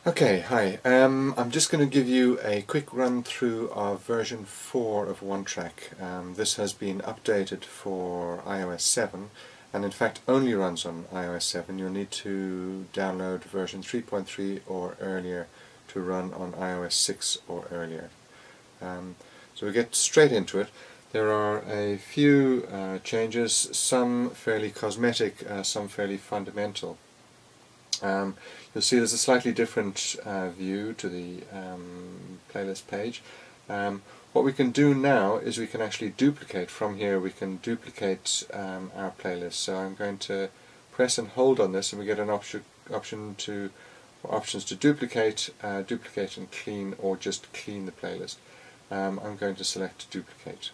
Okay, hi. I'm just going to give you a quick run through of version 4 of OneTrack. This has been updated for iOS 7 and in fact only runs on iOS 7. You'll need to download version 3.3 or earlier to run on iOS 6 or earlier. So we'll get straight into it. There are a few changes, some fairly cosmetic, some fairly fundamental. You'll see there's a slightly different view to the playlist page. What we can do now is we can actually duplicate from here. We can duplicate our playlist. So I'm going to press and hold on this, and we get an options to duplicate, duplicate and clean, or just clean the playlist. I'm going to select duplicate.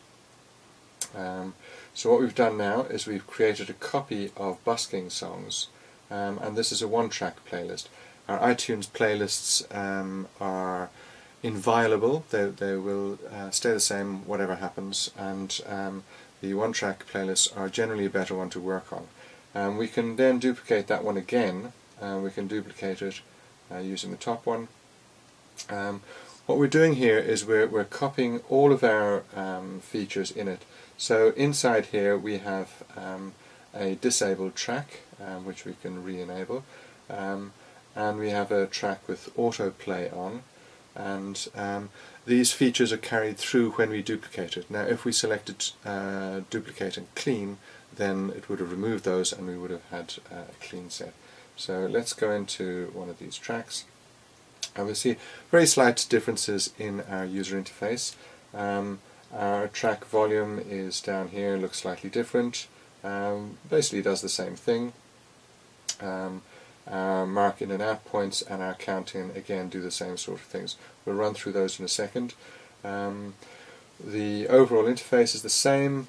So what we've done now is we've created a copy of busking songs. And this is a OneTrack playlist. Our iTunes playlists are inviolable. They will stay the same whatever happens, and the OneTrack playlists are generally a better one to work on. We can then duplicate that one again. We can duplicate it using the top one. What we're doing here is we're copying all of our features in it. So inside here we have a disabled track, which we can re-enable, and we have a track with autoplay on, and these features are carried through when we duplicate it. Now if we selected duplicate and clean, then it would have removed those and we would have had a clean set. So let's go into one of these tracks, and we'll see very slight differences in our user interface. Our track volume is down here, looks slightly different. Basically does the same thing. Our mark in and out points and our count in again do the same sort of things. We'll run through those in a second. The overall interface is the same.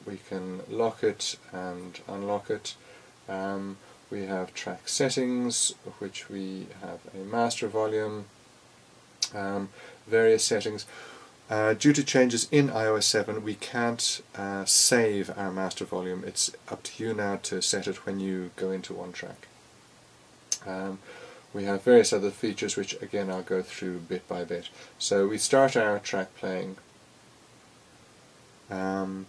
We can lock it and unlock it. We have track settings, which we have a master volume, various settings. Due to changes in iOS 7, we can't save our master volume. It's up to you now to set it when you go into OneTrack. We have various other features which again I'll go through bit by bit. So we start our track playing, and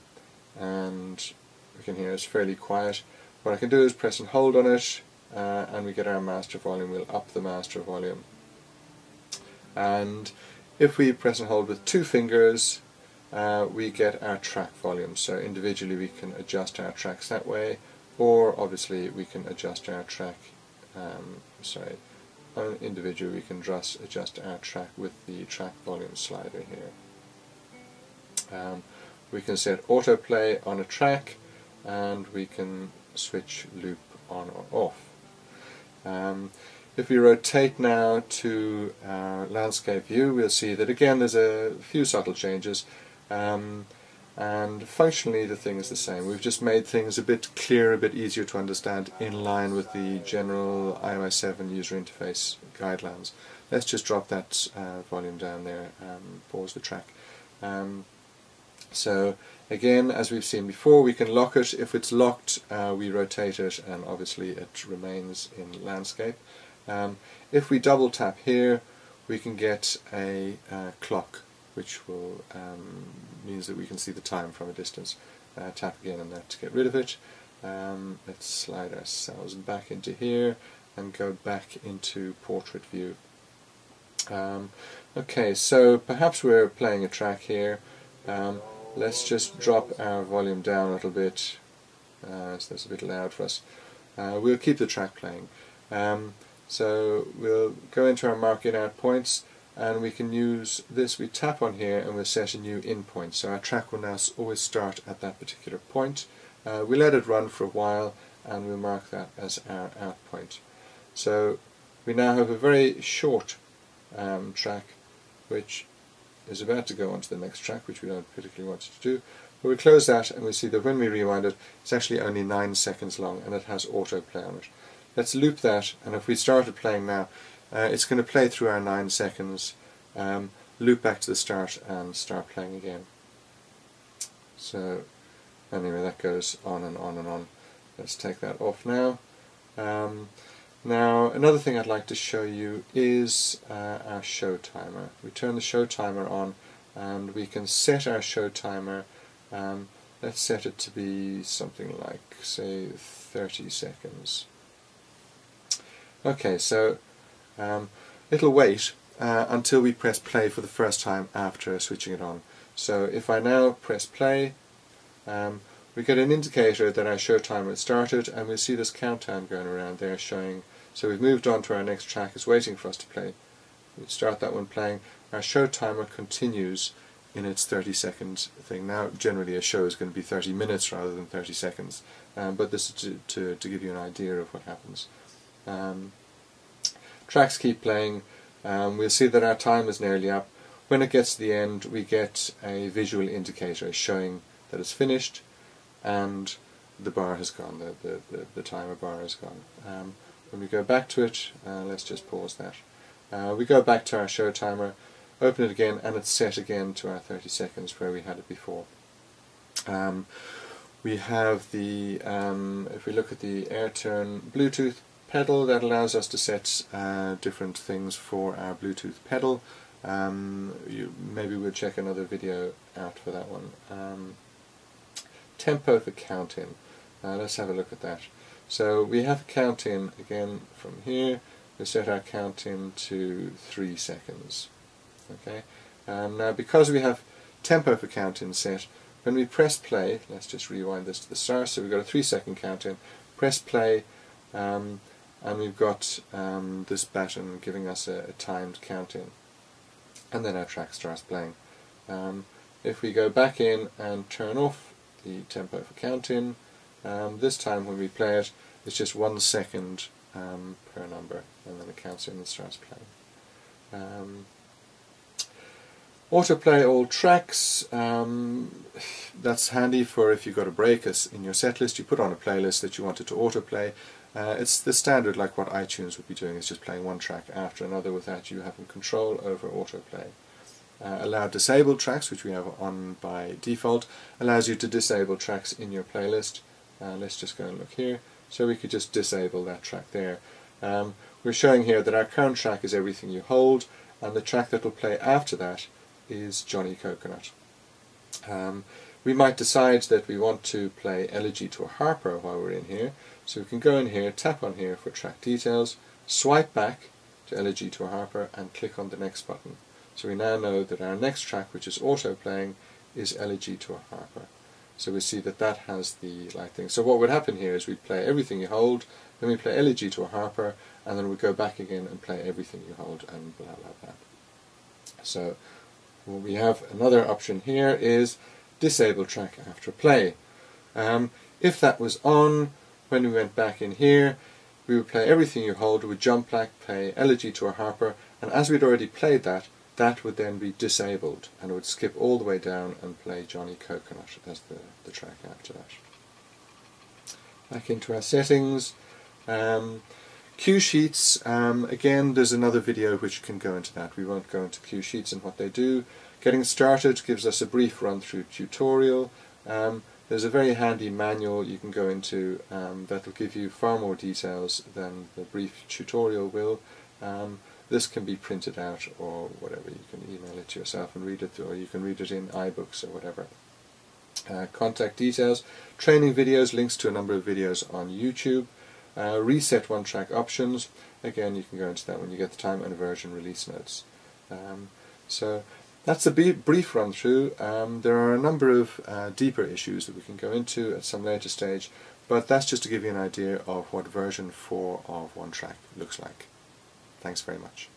we can hear it's fairly quiet. What I can do is press and hold on it, and we get our master volume. We'll up the master volume, and if we press and hold with two fingers, we get our track volume. So individually we can adjust our tracks that way, or obviously we can adjust our track, individually we can adjust our track with the track volume slider here. We can set autoplay on a track, and we can switch loop on or off. If we rotate now to our landscape view, we'll see that again there's a few subtle changes, and functionally the thing is the same. We've just made things a bit clearer, a bit easier to understand, in line with the general iOS 7 user interface guidelines. Let's just drop that volume down there and pause the track. So again, as we've seen before, we can lock it. If it's locked, we rotate it, and obviously it remains in landscape. If we double tap here, we can get a clock, which will means that we can see the time from a distance. Tap again on that to get rid of it. Let's slide ourselves back into here and go back into portrait view. Okay, so perhaps we're playing a track here. Let's just drop our volume down a little bit, so that's a bit loud for us. We'll keep the track playing. So we'll go into our mark in out points, and we can use this. We tap on here and we'll set a new in point. So our track will now always start at that particular point. We let it run for a while, and we'll mark that as our out point. So we now have a very short track, which is about to go on to the next track, which we don't particularly want it to do. But we close that, and we see that when we rewind it, it's actually only 9 seconds long, and it has autoplay on it. Let's loop that, and if we started playing now, it's going to play through our 9 seconds, loop back to the start, and start playing again. So anyway, that goes on and on and on. Let's take that off now. Now another thing I'd like to show you is our show timer. We turn the show timer on and we can set our show timer, let's set it to be something like, say, 30 seconds. Okay, so it'll wait until we press play for the first time after switching it on. So if I now press play, we get an indicator that our show timer has started, and we'll see this countdown going around there showing. So we've moved on to our next track, it's waiting for us to play. We start that one playing. Our show timer continues in its 30 seconds thing. Now generally a show is going to be 30 minutes rather than 30 seconds, but this is to give you an idea of what happens. Tracks keep playing. We'll see that our time is nearly up. When it gets to the end, we get a visual indicator showing that it's finished and the bar has gone, the timer bar has gone. When we go back to it, let's just pause that. We go back to our show timer, open it again, and it's set again to our 30 seconds where we had it before. We have the, if we look at the AirTurn Bluetooth pedal, that allows us to set different things for our Bluetooth pedal. Maybe we'll check another video out for that one. Tempo for count-in. Let's have a look at that. So we have count-in again from here. We set our count-in to 3 seconds. Okay. Now because we have tempo for count-in set, when we press play, let's just rewind this to the start. So we've got a 3-second count-in. Press play, and we've got this button giving us a timed count-in, and then our track starts playing. If we go back in and turn off the tempo for count-in, this time when we play it, it's just 1 second per number, and then it counts in and starts playing. Autoplay all tracks, that's handy for if you've got a break in your set list. You put on a playlist that you wanted to autoplay. It's the standard, like what iTunes would be doing, is just playing one track after another without you having control over autoplay. Allow disabled tracks, which we have on by default, allows you to disable tracks in your playlist. Let's just go and look here. So we could just disable that track there. We're showing here that our current track is Everything You Hold, and the track that will play after that is Johnny Coconut. We might decide that we want to play Elegy to a Harper while we're in here, so we can go in here, tap on here for track details, swipe back to Elegy to a Harper, and click on the next button. So we now know that our next track, which is auto playing, is Elegy to a Harper. So we see that that has the light thing. So what would happen here is we'd play Everything You Hold, then we play Elegy to a Harper, and then we'd go back again and play Everything You Hold, and blah blah blah. So what we have another option here is disable track after play. If that was on, when we went back in here, we would play Everything You Hold, we would jump back, play Elegy to a Harper, and as we'd already played that, that would then be disabled, and it would skip all the way down and play Johnny Coconut as the track after that. Back into our settings. Cue sheets, again there's another video which can go into that. We won't go into cue sheets and what they do. Getting started gives us a brief run through tutorial. There's a very handy manual you can go into that will give you far more details than the brief tutorial will. This can be printed out or whatever. You can email it to yourself and read it, or you can read it in iBooks or whatever. Contact details, training videos, links to a number of videos on YouTube. Reset OneTrack options, again you can go into that when you get the time and version release notes. So that's a brief run through. There are a number of deeper issues that we can go into at some later stage, but that's just to give you an idea of what version 4 of OneTrack looks like. Thanks very much.